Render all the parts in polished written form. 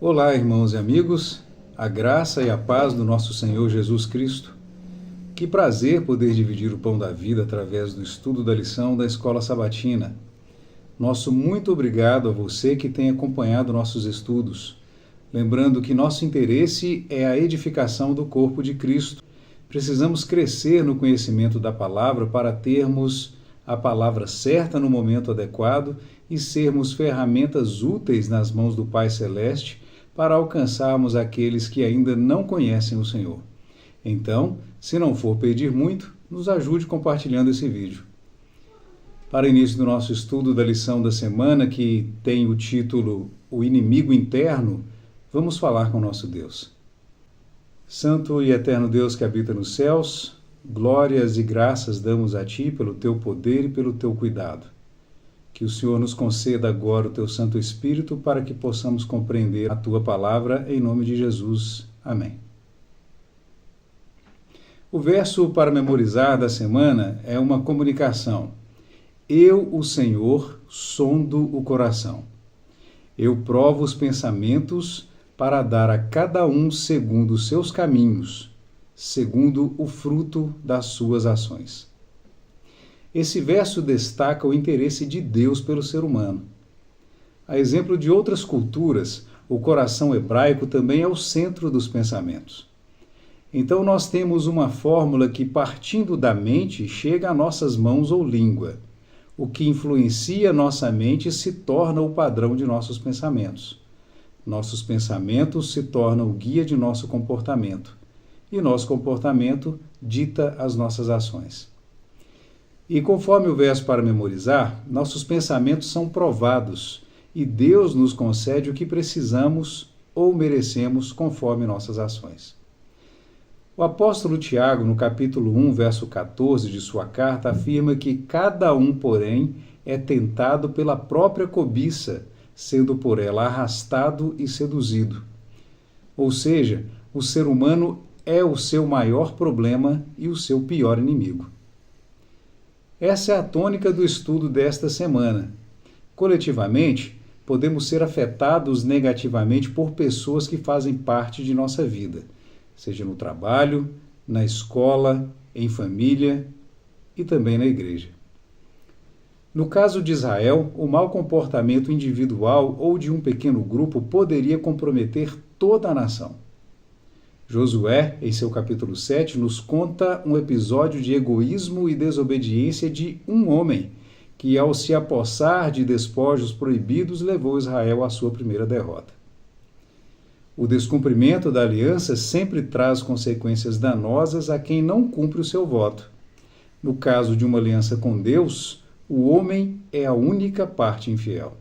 Olá, irmãos e amigos, a graça e a paz do nosso Senhor Jesus Cristo. Que prazer poder dividir o pão da vida através do estudo da lição da Escola Sabatina. Nosso muito obrigado a você que tem acompanhado nossos estudos. Lembrando que nosso interesse é a edificação do corpo de Cristo. Precisamos crescer no conhecimento da palavra para termos a palavra certa no momento adequado e sermos ferramentas úteis nas mãos do Pai Celeste para alcançarmos aqueles que ainda não conhecem o Senhor. Então, se não for pedir muito, nos ajude compartilhando esse vídeo. Para início do nosso estudo da lição da semana, que tem o título O Inimigo Interno, vamos falar com nosso Deus. Santo e eterno Deus que habita nos céus, glórias e graças damos a Ti pelo Teu poder e pelo Teu cuidado. Que o Senhor nos conceda agora o Teu Santo Espírito para que possamos compreender a Tua palavra, em nome de Jesus. Amém. O verso para memorizar da semana é uma comunicação. Eu, o Senhor, sondo o coração. Eu provo os pensamentos para dar a cada um segundo os seus caminhos, segundo o fruto das suas ações. Esse verso destaca o interesse de Deus pelo ser humano. A exemplo de outras culturas, o coração hebraico também é o centro dos pensamentos. Então nós temos uma fórmula que, partindo da mente, chega a nossas mãos ou língua. O que influencia nossa mente se torna o padrão de nossos pensamentos. Nossos pensamentos se tornam o guia de nosso comportamento. E nosso comportamento dita as nossas ações. E conforme o verso para memorizar, nossos pensamentos são provados e Deus nos concede o que precisamos ou merecemos conforme nossas ações. O apóstolo Tiago, no capítulo 1, verso 14 de sua carta, afirma que cada um, porém, é tentado pela própria cobiça, sendo por ela arrastado e seduzido. Ou seja, o ser humano é o seu maior problema e o seu pior inimigo. Essa é a tônica do estudo desta semana. Coletivamente, podemos ser afetados negativamente por pessoas que fazem parte de nossa vida, seja no trabalho, na escola, em família e também na igreja. No caso de Israel, o mau comportamento individual ou de um pequeno grupo poderia comprometer toda a nação. Josué, em seu capítulo 7, nos conta um episódio de egoísmo e desobediência de um homem, que ao se apossar de despojos proibidos levou Israel à sua primeira derrota. O descumprimento da aliança sempre traz consequências danosas a quem não cumpre o seu voto. No caso de uma aliança com Deus, o homem é a única parte infiel.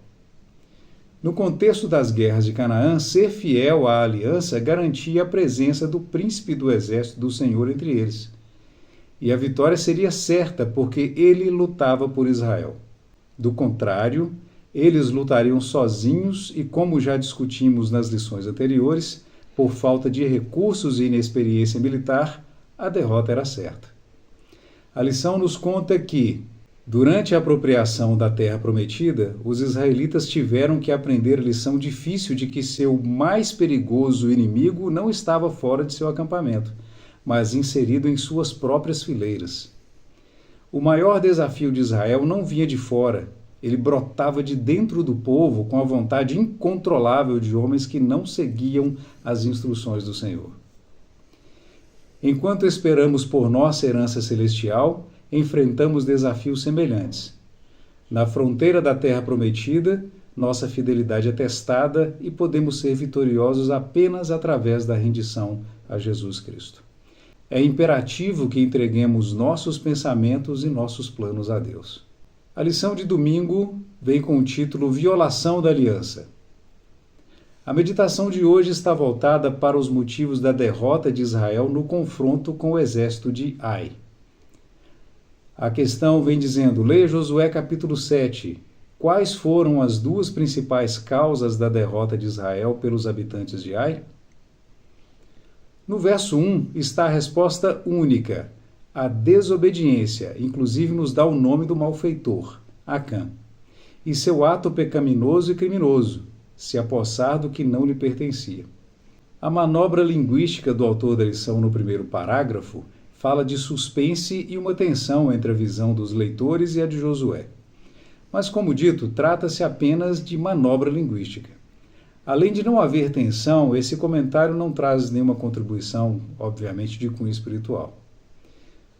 No contexto das guerras de Canaã, ser fiel à aliança garantia a presença do príncipe do exército do Senhor entre eles. E a vitória seria certa, porque ele lutava por Israel. Do contrário, eles lutariam sozinhos e, como já discutimos nas lições anteriores, por falta de recursos e inexperiência militar, a derrota era certa. A lição nos conta que, durante a apropriação da terra prometida, os israelitas tiveram que aprender a lição difícil de que seu mais perigoso inimigo não estava fora de seu acampamento, mas inserido em suas próprias fileiras. O maior desafio de Israel não vinha de fora, ele brotava de dentro do povo com a vontade incontrolável de homens que não seguiam as instruções do Senhor. Enquanto esperamos por nossa herança celestial, enfrentamos desafios semelhantes. Na fronteira da terra prometida, nossa fidelidade é testada e podemos ser vitoriosos apenas através da rendição a Jesus Cristo. É imperativo que entreguemos nossos pensamentos e nossos planos a Deus. A lição de domingo vem com o título Violação da Aliança. A meditação de hoje está voltada para os motivos da derrota de Israel no confronto com o exército de Ai. A questão vem dizendo, leia Josué capítulo 7. Quais foram as duas principais causas da derrota de Israel pelos habitantes de Ai? No verso 1 está a resposta única, a desobediência, inclusive nos dá o nome do malfeitor, Acã, e seu ato pecaminoso e criminoso, se apossar do que não lhe pertencia. A manobra linguística do autor da lição no primeiro parágrafo fala de suspense e uma tensão entre a visão dos leitores e a de Josué. Mas, como dito, trata-se apenas de manobra linguística. Além de não haver tensão, esse comentário não traz nenhuma contribuição, obviamente, de cunho espiritual.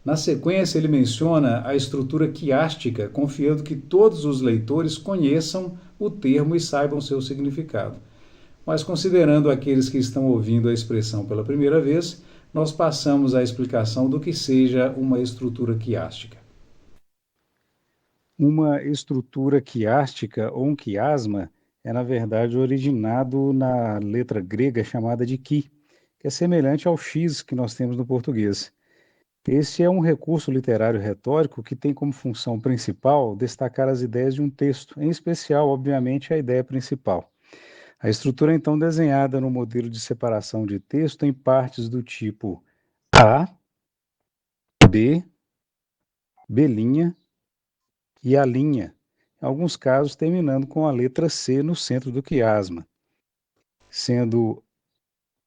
Na sequência, ele menciona a estrutura quiástica, confiando que todos os leitores conheçam o termo e saibam seu significado. Mas, considerando aqueles que estão ouvindo a expressão pela primeira vez, nós passamos à explicação do que seja uma estrutura quiástica. Uma estrutura quiástica ou um quiasma é, na verdade, originado na letra grega chamada de qui, que é semelhante ao x que nós temos no português. Esse é um recurso literário retórico que tem como função principal destacar as ideias de um texto, em especial, obviamente, a ideia principal. A estrutura é então desenhada no modelo de separação de texto em partes do tipo A, B, B' e A', em alguns casos terminando com a letra C no centro do quiasma, sendo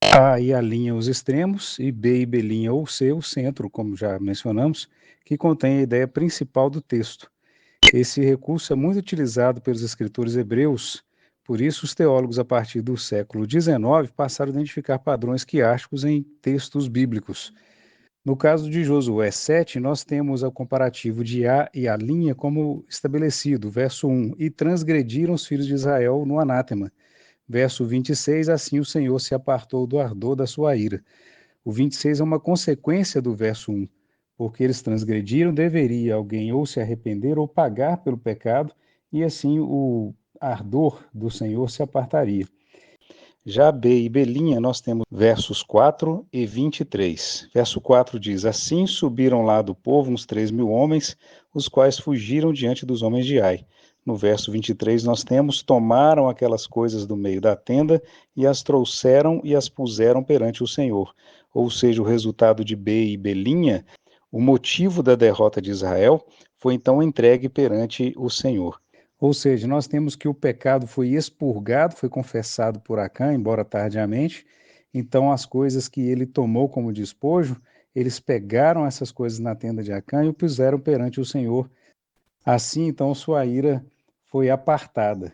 A e A' os extremos e B e B' ou C o centro, como já mencionamos, que contém a ideia principal do texto. Esse recurso é muito utilizado pelos escritores hebreus, por isso os teólogos a partir do século XIX passaram a identificar padrões quiásticos em textos bíblicos. No caso de Josué 7, nós temos o comparativo de A e A' como estabelecido, verso 1, e transgrediram os filhos de Israel no anátema. Verso 26, assim o Senhor se apartou do ardor da sua ira. O 26 é uma consequência do verso 1, porque eles transgrediram, deveria alguém ou se arrepender ou pagar pelo pecado, e assim o ardor do Senhor se apartaria. Já B e B', nós temos versos 4 e 23. Verso 4 diz, assim subiram lá do povo uns 3.000 homens, os quais fugiram diante dos homens de Ai. No verso 23 nós temos, tomaram aquelas coisas do meio da tenda e as trouxeram e as puseram perante o Senhor. Ou seja, o resultado de B e B', o motivo da derrota de Israel, foi então entregue perante o Senhor. Ou seja, nós temos que o pecado foi expurgado, foi confessado por Acã, embora tardiamente. Então, as coisas que ele tomou como despojo, eles pegaram essas coisas na tenda de Acã e o puseram perante o Senhor. Assim, então, sua ira foi apartada.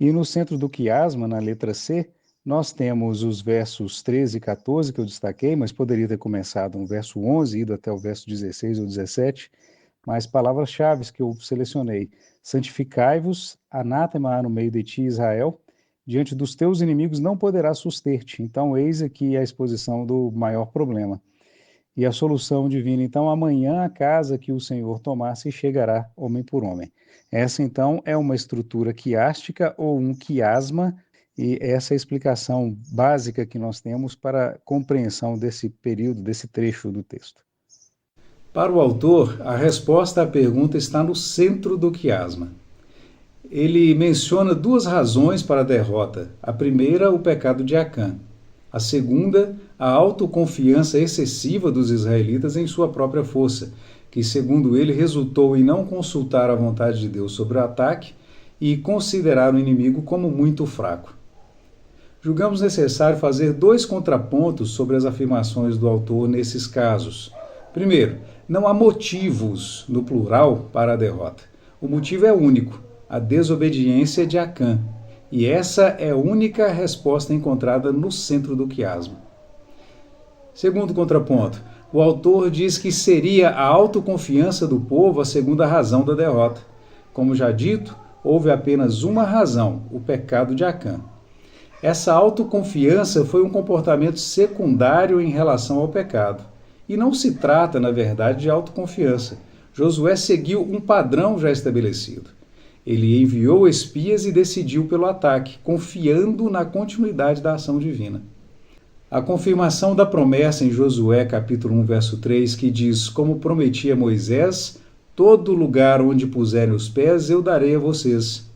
E no centro do quiasma, na letra C, nós temos os versos 13 e 14 que eu destaquei, mas poderia ter começado no verso 11, ido até o verso 16 ou 17, mas palavras-chave que eu selecionei. Santificai-vos, anátema há no meio de ti, Israel, diante dos teus inimigos não poderás suster-te. Então, eis aqui a exposição do maior problema. E a solução divina, então, amanhã a casa que o Senhor tomasse chegará homem por homem. Essa, então, é uma estrutura quiástica ou um quiasma, e essa é a explicação básica que nós temos para a compreensão desse período, desse trecho do texto. Para o autor, a resposta à pergunta está no centro do quiasma. Ele menciona duas razões para a derrota. A primeira, o pecado de Acã. A segunda, a autoconfiança excessiva dos israelitas em sua própria força, que, segundo ele, resultou em não consultar a vontade de Deus sobre o ataque e considerar o inimigo como muito fraco. Julgamos necessário fazer dois contrapontos sobre as afirmações do autor nesses casos. Primeiro, não há motivos, no plural, para a derrota. O motivo é único, a desobediência de Acã. E essa é a única resposta encontrada no centro do quiasma. Segundo contraponto, o autor diz que seria a autoconfiança do povo a segunda razão da derrota. Como já dito, houve apenas uma razão, o pecado de Acã. Essa autoconfiança foi um comportamento secundário em relação ao pecado. E não se trata, na verdade, de autoconfiança. Josué seguiu um padrão já estabelecido. Ele enviou espias e decidiu pelo ataque, confiando na continuidade da ação divina. A confirmação da promessa em Josué capítulo 1, verso 3, que diz, como prometi a Moisés, todo lugar onde puserem os pés eu darei a vocês.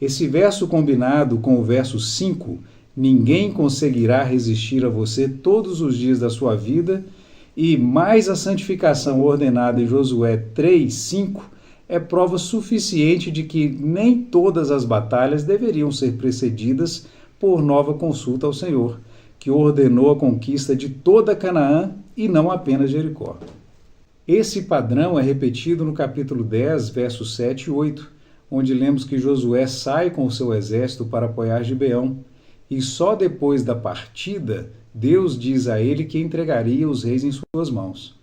Esse verso combinado com o verso 5, ninguém conseguirá resistir a você todos os dias da sua vida, e mais a santificação ordenada em Josué 3, 5, é prova suficiente de que nem todas as batalhas deveriam ser precedidas por nova consulta ao Senhor, que ordenou a conquista de toda Canaã e não apenas Jericó. Esse padrão é repetido no capítulo 10, versos 7 e 8, onde lemos que Josué sai com o seu exército para apoiar Gibeão, e só depois da partida, Deus diz a ele que entregaria os reis em suas mãos.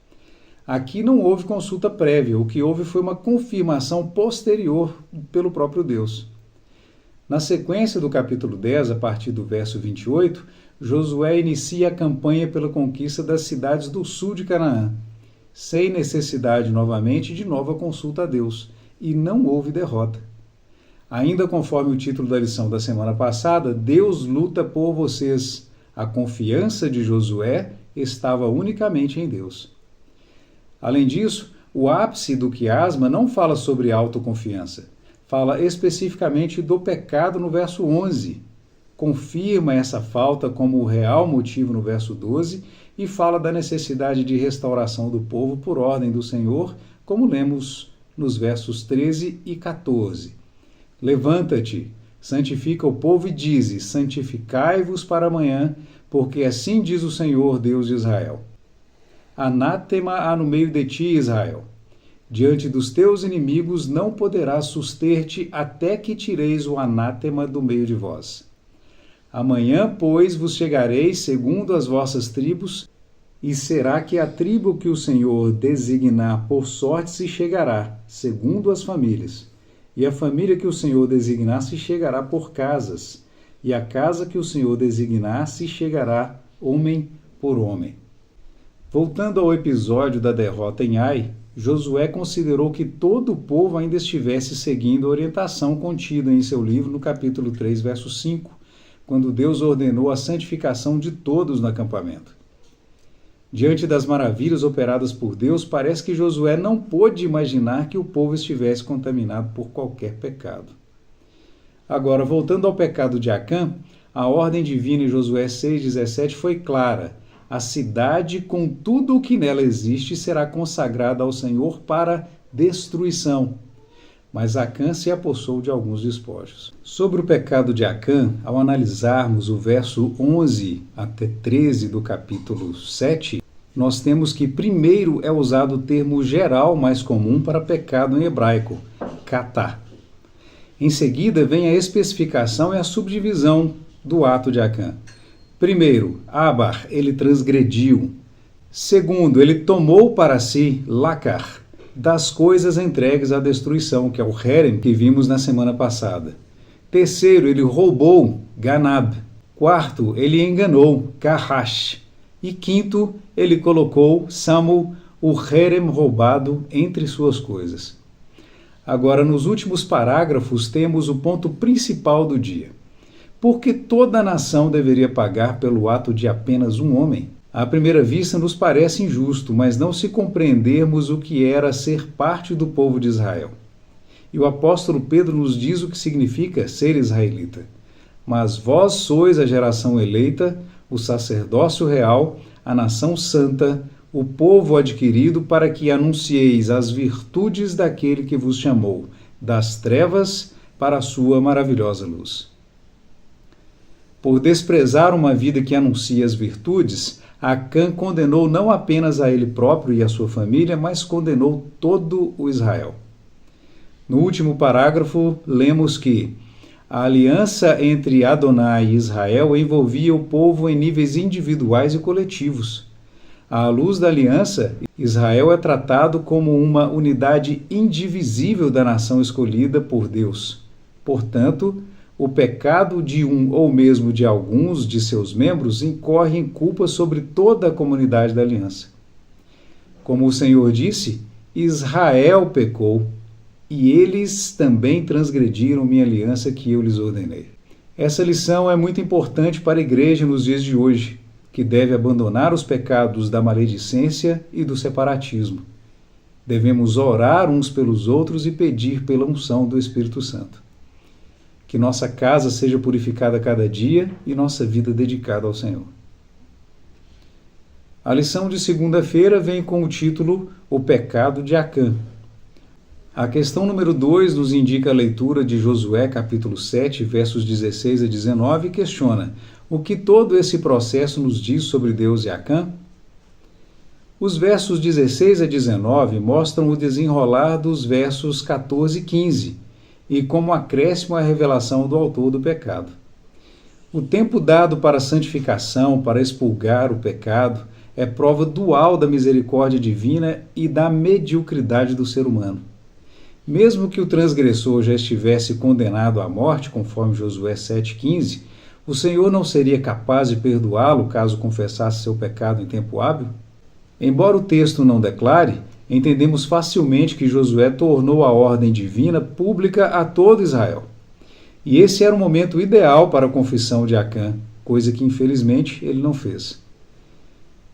Aqui não houve consulta prévia, o que houve foi uma confirmação posterior pelo próprio Deus. Na sequência do capítulo 10, a partir do verso 28, Josué inicia a campanha pela conquista das cidades do sul de Canaã, sem necessidade novamente de nova consulta a Deus, e não houve derrota. Ainda conforme o título da lição da semana passada, Deus luta por vocês. A confiança de Josué estava unicamente em Deus. Além disso, o ápice do quiasma não fala sobre autoconfiança. Fala especificamente do pecado no verso 11. Confirma essa falta como o real motivo no verso 12 e fala da necessidade de restauração do povo por ordem do Senhor, como lemos nos versos 13 e 14. Levanta-te, santifica o povo e dize: santificai-vos para amanhã, porque assim diz o Senhor, Deus de Israel. Anátema há no meio de ti, Israel. Diante dos teus inimigos não poderás suster-te até que tireis o anátema do meio de vós. Amanhã, pois, vos chegareis segundo as vossas tribos, e será que a tribo que o Senhor designar por sorte se chegará, segundo as famílias. E a família que o Senhor designar se chegará por casas, e a casa que o Senhor designar se chegará homem por homem. Voltando ao episódio da derrota em Ai, Josué considerou que todo o povo ainda estivesse seguindo a orientação contida em seu livro no capítulo 3, verso 5, quando Deus ordenou a santificação de todos no acampamento. Diante das maravilhas operadas por Deus, parece que Josué não pôde imaginar que o povo estivesse contaminado por qualquer pecado. Agora, voltando ao pecado de Acã, a ordem divina em Josué 6,17 foi clara: a cidade com tudo o que nela existe será consagrada ao Senhor para destruição. Mas Acã se apossou de alguns despojos. Sobre o pecado de Acã, ao analisarmos o verso 11 até 13 do capítulo 7, nós temos que primeiro é usado o termo geral mais comum para pecado em hebraico, katá. Em seguida vem a especificação e a subdivisão do ato de Acã. Primeiro, Abar, ele transgrediu. Segundo, ele tomou para si, Lacar, das coisas entregues à destruição, que é o Herem, que vimos na semana passada. Terceiro, ele roubou, Ganab. Quarto, ele enganou, Kahash. E quinto, ele colocou, Samu, o Herem roubado entre suas coisas. Agora, nos últimos parágrafos, temos o ponto principal do dia. Por que toda a nação deveria pagar pelo ato de apenas um homem? À primeira vista nos parece injusto, mas não se compreendermos o que era ser parte do povo de Israel. E o apóstolo Pedro nos diz o que significa ser israelita. Mas vós sois a geração eleita, o sacerdócio real, a nação santa, o povo adquirido, para que anuncieis as virtudes daquele que vos chamou das trevas para a sua maravilhosa luz. Por desprezar uma vida que anuncia as virtudes, Acã condenou não apenas a ele próprio e a sua família, mas condenou todo o Israel. No último parágrafo, lemos que a aliança entre Adonai e Israel envolvia o povo em níveis individuais e coletivos. À luz da aliança, Israel é tratado como uma unidade indivisível da nação escolhida por Deus. Portanto, o pecado de um ou mesmo de alguns de seus membros incorre em culpa sobre toda a comunidade da aliança. Como o Senhor disse, Israel pecou, e eles também transgrediram minha aliança que eu lhes ordenei. Essa lição é muito importante para a igreja nos dias de hoje, que deve abandonar os pecados da maledicência e do separatismo. Devemos orar uns pelos outros e pedir pela unção do Espírito Santo. Que nossa casa seja purificada a cada dia e nossa vida dedicada ao Senhor. A lição de segunda-feira vem com o título O Pecado de Acã. A questão número 2 nos indica a leitura de Josué, capítulo 7, versos 16 a 19, e questiona: o que todo esse processo nos diz sobre Deus e Acã? Os versos 16 a 19 mostram o desenrolar dos versos 14 e 15, e como acréscimo a revelação do autor do pecado. O tempo dado para a santificação, para expurgar o pecado, é prova dual da misericórdia divina e da mediocridade do ser humano. Mesmo que o transgressor já estivesse condenado à morte, conforme Josué 7,15, o Senhor não seria capaz de perdoá-lo caso confessasse seu pecado em tempo hábil? Embora o texto não declare, entendemos facilmente que Josué tornou a ordem divina pública a todo Israel. E esse era o momento ideal para a confissão de Acã, coisa que infelizmente ele não fez.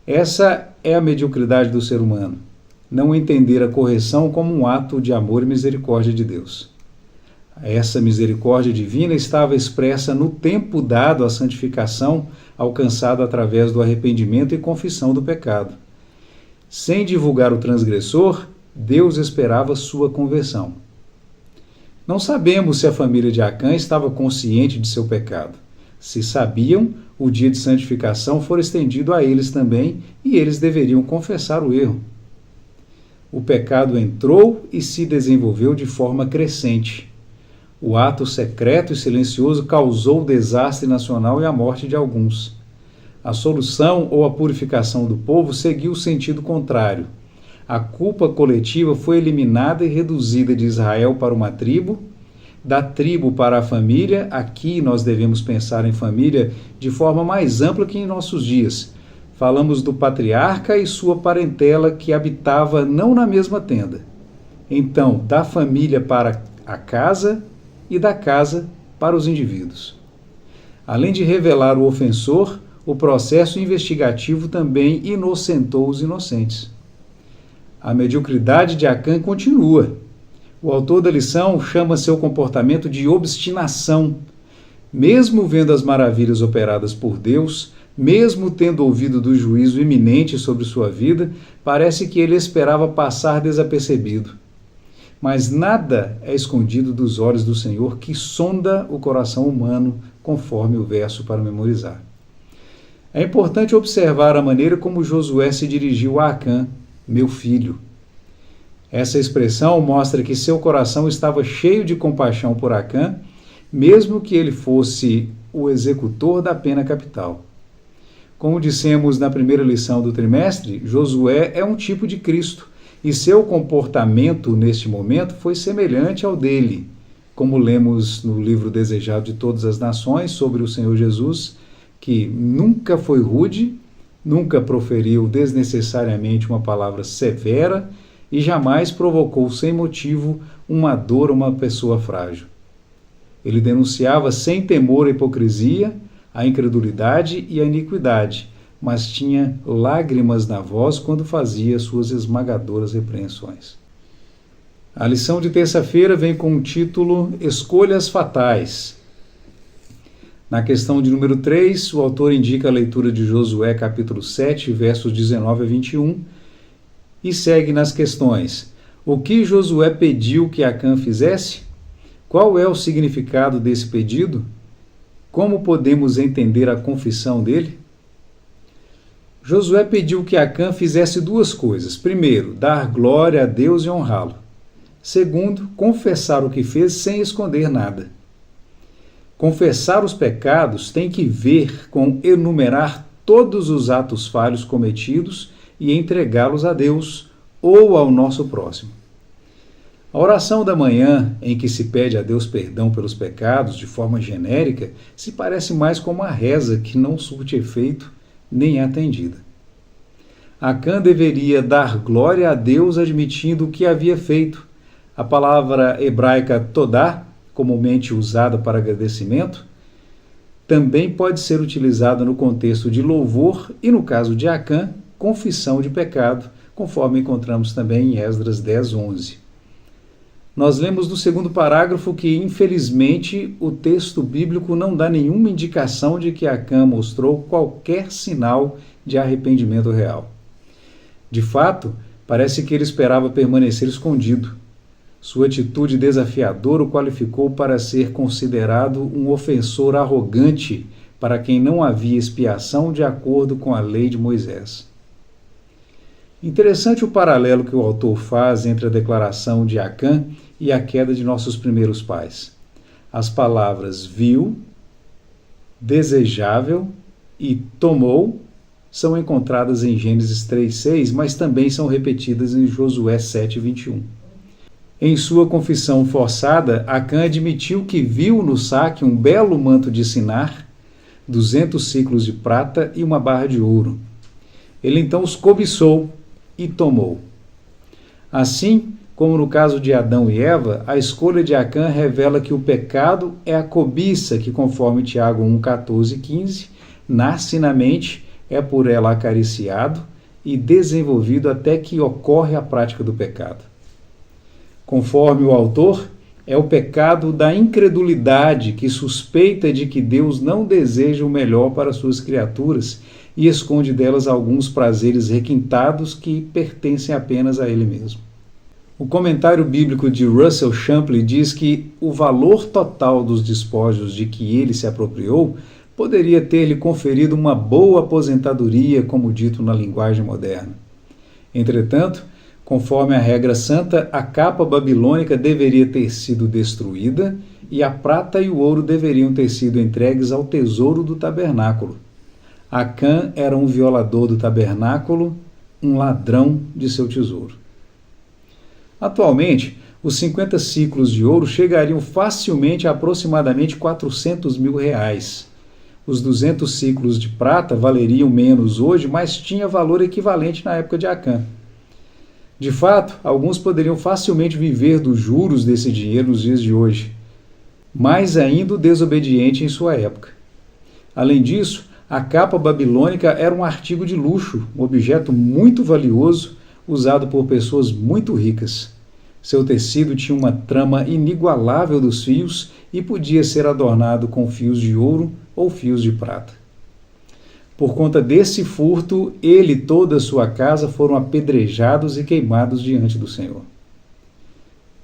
Essa é a mediocridade do ser humano, não entender a correção como um ato de amor e misericórdia de Deus. Essa misericórdia divina estava expressa no tempo dado à santificação, alcançada através do arrependimento e confissão do pecado. Sem divulgar o transgressor, Deus esperava sua conversão. Não sabemos se a família de Acã estava consciente de seu pecado. Se sabiam, o dia de santificação fora estendido a eles também, e eles deveriam confessar o erro. O pecado entrou e se desenvolveu de forma crescente. O ato secreto e silencioso causou o desastre nacional e a morte de alguns. A solução ou a purificação do povo seguiu o sentido contrário. A culpa coletiva foi eliminada e reduzida de Israel para uma tribo, da tribo para a família. Aqui nós devemos pensar em família de forma mais ampla que em nossos dias. Falamos do patriarca e sua parentela que habitava não na mesma tenda. Então, da família para a casa e da casa para os indivíduos. Além de revelar o ofensor, o processo investigativo também inocentou os inocentes. A mediocridade de Acã continua. O autor da lição chama seu comportamento de obstinação. Mesmo vendo as maravilhas operadas por Deus, mesmo tendo ouvido do juízo iminente sobre sua vida, parece que ele esperava passar desapercebido. Mas nada é escondido dos olhos do Senhor, que sonda o coração humano, conforme o verso para memorizar. É importante observar a maneira como Josué se dirigiu a Acã, meu filho. Essa expressão mostra que seu coração estava cheio de compaixão por Acã, mesmo que ele fosse o executor da pena capital. Como dissemos na primeira lição do trimestre, Josué é um tipo de Cristo, e seu comportamento neste momento foi semelhante ao dele, como lemos no livro Desejado de Todas as Nações sobre o Senhor Jesus, que nunca foi rude, nunca proferiu desnecessariamente uma palavra severa e jamais provocou sem motivo uma dor a uma pessoa frágil. Ele denunciava sem temor a hipocrisia, a incredulidade e a iniquidade, mas tinha lágrimas na voz quando fazia suas esmagadoras repreensões. A lição de terça-feira vem com o título Escolhas Fatais. Na questão de número 3, o autor indica a leitura de Josué capítulo 7, versos 19 a 21, e segue nas questões: o que Josué pediu que Acã fizesse? Qual é o significado desse pedido? Como podemos entender a confissão dele? Josué pediu que Acã fizesse duas coisas. Primeiro, dar glória a Deus e honrá-lo. Segundo, confessar o que fez sem esconder nada. Confessar os pecados tem que ver com enumerar todos os atos falhos cometidos e entregá-los a Deus ou ao nosso próximo. A oração da manhã, em que se pede a Deus perdão pelos pecados de forma genérica, se parece mais com uma reza que não surte efeito nem é atendida. Acã deveria dar glória a Deus admitindo o que havia feito. A palavra hebraica todá, comumente usada para agradecimento, também pode ser utilizada no contexto de louvor e, no caso de Acã, confissão de pecado, conforme encontramos também em Esdras 10:11. Nós lemos no segundo parágrafo que, infelizmente, o texto bíblico não dá nenhuma indicação de que Acã mostrou qualquer sinal de arrependimento real. De fato, parece que ele esperava permanecer escondido. Sua atitude desafiadora o qualificou para ser considerado um ofensor arrogante para quem não havia expiação de acordo com a lei de Moisés. Interessante o paralelo que o autor faz entre a declaração de Acã e a queda de nossos primeiros pais. As palavras vil, desejável e tomou são encontradas em Gênesis 3:6, mas também são repetidas em Josué 7:21. Em sua confissão forçada, Acã admitiu que viu no saque um belo manto de Sinar, 200 siclos de prata e uma barra de ouro. Ele então os cobiçou e tomou. Assim, como no caso de Adão e Eva, a escolha de Acã revela que o pecado é a cobiça que, conforme Tiago 1:14 e 15, nasce na mente, é por ela acariciado e desenvolvido até que ocorre a prática do pecado. Conforme o autor, é o pecado da incredulidade que suspeita de que Deus não deseja o melhor para suas criaturas e esconde delas alguns prazeres requintados que pertencem apenas a ele mesmo. O comentário bíblico de Russell Shapley diz que o valor total dos despojos de que ele se apropriou poderia ter-lhe conferido uma boa aposentadoria, como dito na linguagem moderna. Entretanto, conforme a regra santa, a capa babilônica deveria ter sido destruída e a prata e o ouro deveriam ter sido entregues ao tesouro do tabernáculo. Acã era um violador do tabernáculo, um ladrão de seu tesouro. Atualmente, os 50 siclos de ouro chegariam facilmente a aproximadamente R$400.000. Os 200 siclos de prata valeriam menos hoje, mas tinha valor equivalente na época de Acã. De fato, alguns poderiam facilmente viver dos juros desse dinheiro nos dias de hoje, mais ainda o desobediente em sua época. Além disso, a capa babilônica era um artigo de luxo, um objeto muito valioso, usado por pessoas muito ricas. Seu tecido tinha uma trama inigualável dos fios e podia ser adornado com fios de ouro ou fios de prata. Por conta desse furto, ele e toda a sua casa foram apedrejados e queimados diante do Senhor.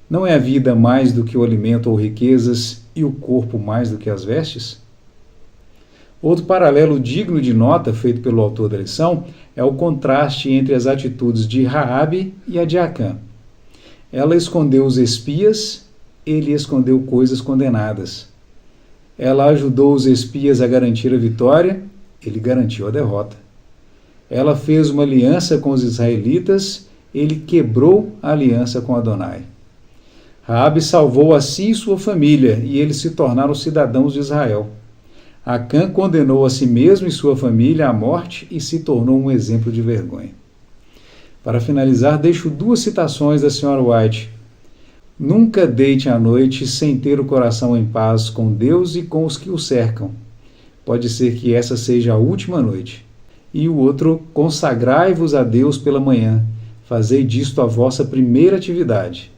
Não é a vida mais do que o alimento ou riquezas e o corpo mais do que as vestes? Outro paralelo digno de nota feito pelo autor da lição é o contraste entre as atitudes de Raabe e a de Acã. Ela escondeu os espias, ele escondeu coisas condenadas. Ela ajudou os espias a garantir a vitória, ele garantiu a derrota. Ela fez uma aliança com os israelitas, ele quebrou a aliança com Adonai. Raabe salvou a si e sua família, e eles se tornaram cidadãos de Israel. Acã condenou a si mesmo e sua família à morte e se tornou um exemplo de vergonha. Para finalizar, deixo duas citações da Sra. White. Nunca deite à noite sem ter o coração em paz com Deus e com os que o cercam. Pode ser que essa seja a última noite. E o outro, consagrai-vos a Deus pela manhã. Fazei disto a vossa primeira atividade.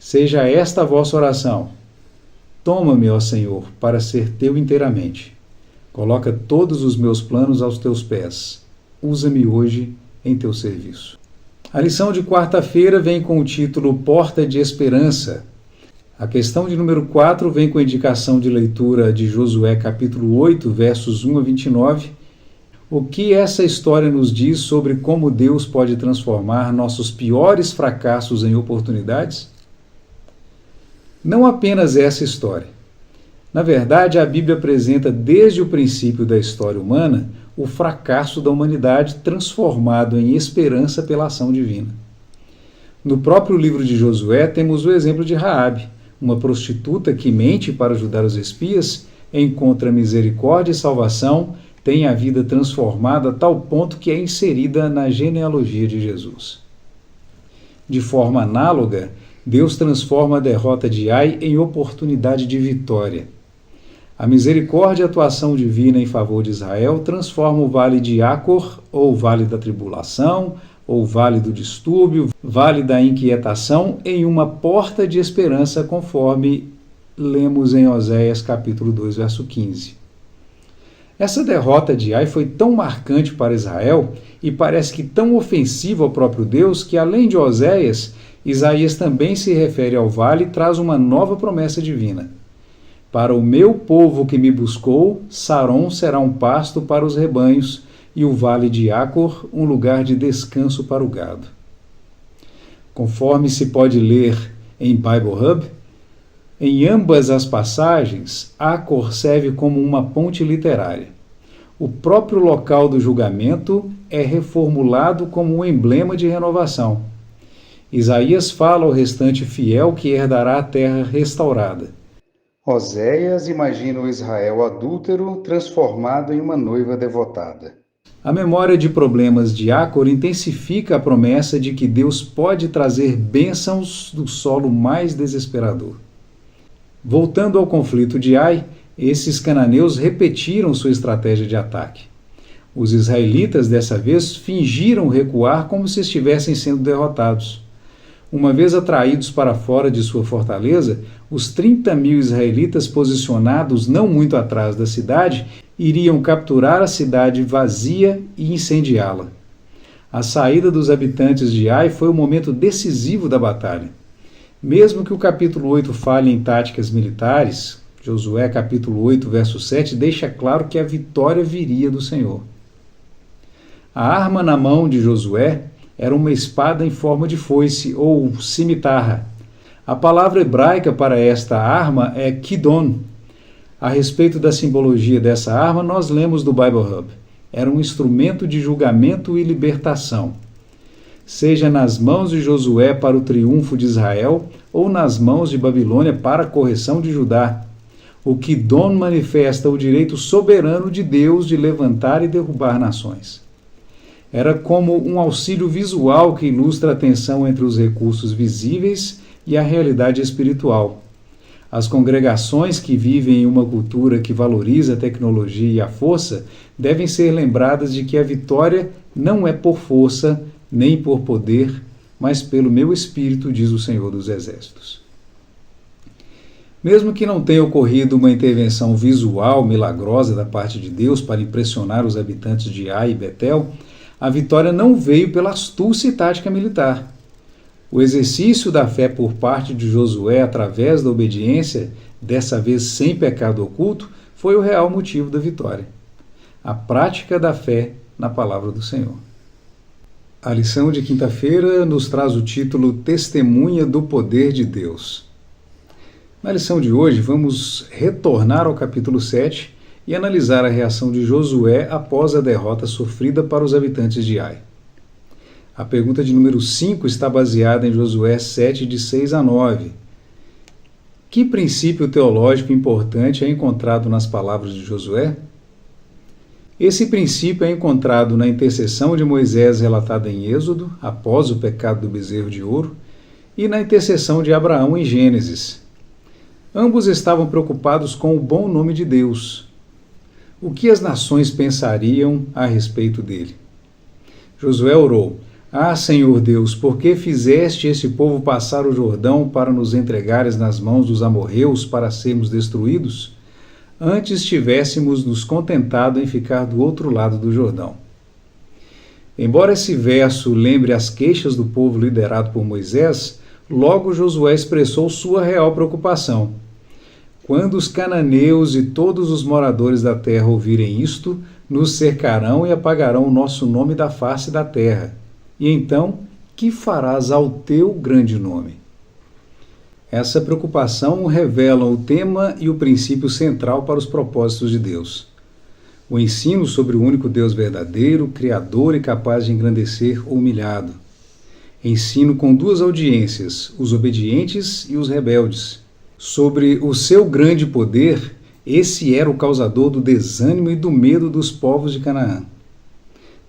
Seja esta a vossa oração. Toma-me, ó Senhor, para ser teu inteiramente. Coloca todos os meus planos aos teus pés. Usa-me hoje em teu serviço. A lição de quarta-feira vem com o título Porta de Esperança. A questão de número 4 vem com a indicação de leitura de Josué capítulo 8, versos 1 a 29. O que essa história nos diz sobre como Deus pode transformar nossos piores fracassos em oportunidades? Não apenas essa história. Na verdade, a Bíblia apresenta desde o princípio da história humana o fracasso da humanidade transformado em esperança pela ação divina. No próprio livro de Josué temos o exemplo de Raabe, uma prostituta que mente para ajudar os espias, encontra misericórdia e salvação, tem a vida transformada a tal ponto que é inserida na genealogia de Jesus. De forma análoga, Deus transforma a derrota de Ai em oportunidade de vitória. A misericórdia e a atuação divina em favor de Israel transforma o vale de Acor, ou vale da tribulação, ou vale do distúrbio, vale da inquietação, em uma porta de esperança, conforme lemos em Oséias capítulo 2, verso 15. Essa derrota de Ai foi tão marcante para Israel e parece que tão ofensiva ao próprio Deus que, além de Oséias, Isaías também se refere ao vale e traz uma nova promessa divina. Para o meu povo que me buscou, Saron será um pasto para os rebanhos e o vale de Acor um lugar de descanso para o gado. Conforme se pode ler em Bible Hub, em ambas as passagens, Acor serve como uma ponte literária. O próprio local do julgamento é reformulado como um emblema de renovação. Isaías fala ao restante fiel que herdará a terra restaurada. Oséias imagina o Israel adúltero transformado em uma noiva devotada. A memória de problemas de Acor intensifica a promessa de que Deus pode trazer bênçãos do solo mais desesperador. Voltando ao conflito de Ai, esses cananeus repetiram sua estratégia de ataque. Os israelitas, dessa vez, fingiram recuar como se estivessem sendo derrotados. Uma vez atraídos para fora de sua fortaleza, os 30.000 israelitas posicionados não muito atrás da cidade iriam capturar a cidade vazia e incendiá-la. A saída dos habitantes de Ai foi o momento decisivo da batalha. Mesmo que o capítulo 8 fale em táticas militares, Josué capítulo 8, verso 7, deixa claro que a vitória viria do Senhor. A arma na mão de Josué era uma espada em forma de foice, ou cimitarra. A palavra hebraica para esta arma é kidon. A respeito da simbologia dessa arma, nós lemos do Bible Hub. Era um instrumento de julgamento e libertação. Seja nas mãos de Josué para o triunfo de Israel, ou nas mãos de Babilônia para a correção de Judá. O kidon manifesta o direito soberano de Deus de levantar e derrubar nações. Era como um auxílio visual que ilustra a tensão entre os recursos visíveis e a realidade espiritual. As congregações que vivem em uma cultura que valoriza a tecnologia e a força devem ser lembradas de que a vitória não é por força nem por poder, mas pelo meu espírito, diz o Senhor dos Exércitos. Mesmo que não tenha ocorrido uma intervenção visual milagrosa da parte de Deus para impressionar os habitantes de Ai e Betel, a vitória não veio pela astúcia e tática militar. O exercício da fé por parte de Josué através da obediência, dessa vez sem pecado oculto, foi o real motivo da vitória. A prática da fé na palavra do Senhor. A lição de quinta-feira nos traz o título Testemunha do Poder de Deus. Na lição de hoje, vamos retornar ao capítulo 7 e analisar a reação de Josué após a derrota sofrida para os habitantes de Ai. A pergunta de número 5 está baseada em Josué 7, de 6 a 9. Que princípio teológico importante é encontrado nas palavras de Josué? Esse princípio é encontrado na intercessão de Moisés relatada em Êxodo, após o pecado do bezerro de ouro, e na intercessão de Abraão em Gênesis. Ambos estavam preocupados com o bom nome de Deus. O que as nações pensariam a respeito dele? Josué orou: Ah, Senhor Deus, por que fizeste esse povo passar o Jordão para nos entregares nas mãos dos amorreus para sermos destruídos? Antes tivéssemos nos contentado em ficar do outro lado do Jordão. Embora esse verso lembre as queixas do povo liderado por Moisés, logo Josué expressou sua real preocupação. Quando os cananeus e todos os moradores da terra ouvirem isto, nos cercarão e apagarão o nosso nome da face da terra. E então, que farás ao teu grande nome? Essa preocupação revela o tema e o princípio central para os propósitos de Deus. O ensino sobre o único Deus verdadeiro, criador e capaz de engrandecer o humilhado. Ensino com duas audiências, os obedientes e os rebeldes. Sobre o seu grande poder, esse era o causador do desânimo e do medo dos povos de Canaã.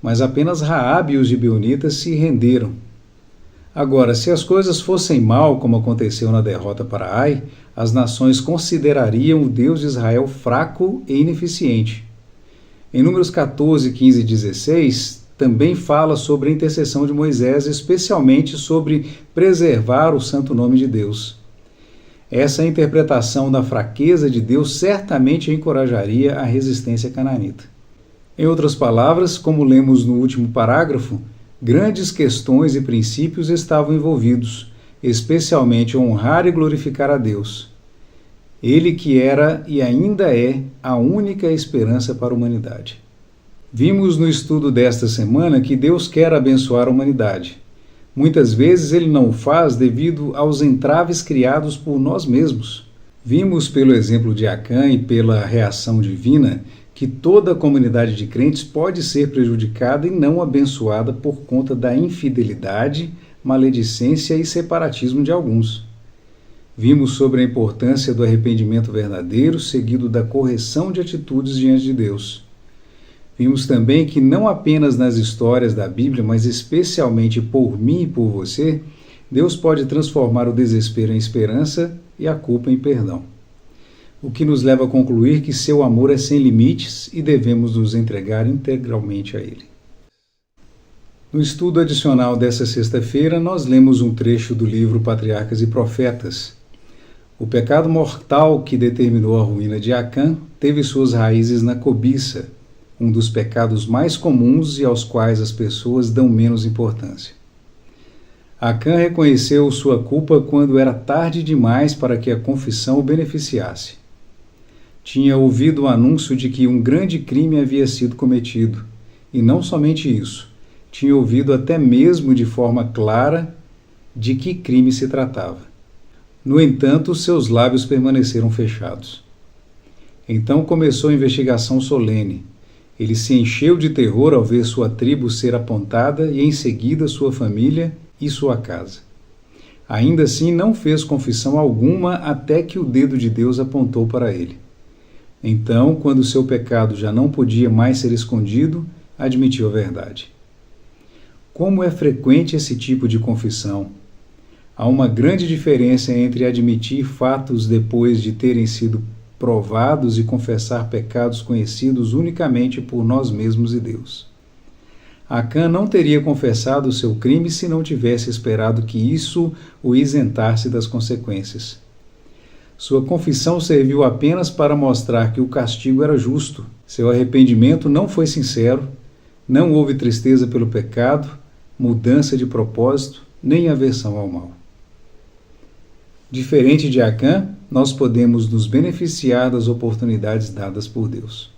Mas apenas Raabe e os gibeonitas se renderam. Agora, se as coisas fossem mal, como aconteceu na derrota para Ai, as nações considerariam o Deus de Israel fraco e ineficiente. Em Números 14, 15 e 16, também fala sobre a intercessão de Moisés, especialmente sobre preservar o santo nome de Deus. Essa interpretação da fraqueza de Deus certamente encorajaria a resistência canaanita. Em outras palavras, como lemos no último parágrafo, grandes questões e princípios estavam envolvidos, especialmente honrar e glorificar a Deus. Ele que era e ainda é a única esperança para a humanidade. Vimos no estudo desta semana que Deus quer abençoar a humanidade. Muitas vezes Ele não o faz devido aos entraves criados por nós mesmos. Vimos pelo exemplo de Acã e pela reação divina que toda a comunidade de crentes pode ser prejudicada e não abençoada por conta da infidelidade, maledicência e separatismo de alguns. Vimos sobre a importância do arrependimento verdadeiro, seguido da correção de atitudes diante de Deus. Vimos também que não apenas nas histórias da Bíblia, mas especialmente por mim e por você, Deus pode transformar o desespero em esperança e a culpa em perdão. O que nos leva a concluir que seu amor é sem limites e devemos nos entregar integralmente a Ele. No estudo adicional dessa sexta-feira, nós lemos um trecho do livro Patriarcas e Profetas. O pecado mortal que determinou a ruína de Acã teve suas raízes na cobiça, um dos pecados mais comuns e aos quais as pessoas dão menos importância. Acã reconheceu sua culpa quando era tarde demais para que a confissão o beneficiasse. Tinha ouvido o anúncio de que um grande crime havia sido cometido, e não somente isso, tinha ouvido até mesmo de forma clara de que crime se tratava. No entanto, seus lábios permaneceram fechados. Então começou a investigação solene. Ele se encheu de terror ao ver sua tribo ser apontada e em seguida sua família e sua casa. Ainda assim, não fez confissão alguma até que o dedo de Deus apontou para ele. Então, quando seu pecado já não podia mais ser escondido, admitiu a verdade. Como é frequente esse tipo de confissão? Há uma grande diferença entre admitir fatos depois de terem sido provados e confessar pecados conhecidos unicamente por nós mesmos e Deus. Acã não teria confessado o seu crime se não tivesse esperado que isso o isentasse das consequências. Sua confissão serviu apenas para mostrar que o castigo era justo. Seu arrependimento não foi sincero, não houve tristeza pelo pecado, mudança de propósito, nem aversão ao mal. Diferente de Acã, nós podemos nos beneficiar das oportunidades dadas por Deus.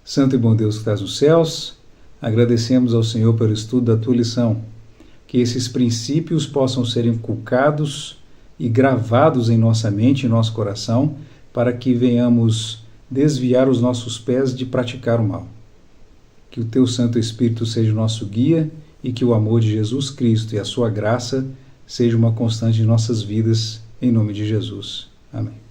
Santo e bom Deus que estás nos céus, agradecemos ao Senhor pelo estudo da tua lição, que esses princípios possam ser inculcados e gravados em nossa mente e nosso coração, para que venhamos desviar os nossos pés de praticar o mal. Que o teu Santo Espírito seja o nosso guia e que o amor de Jesus Cristo e a sua graça seja uma constante em nossas vidas, em nome de Jesus. Amém.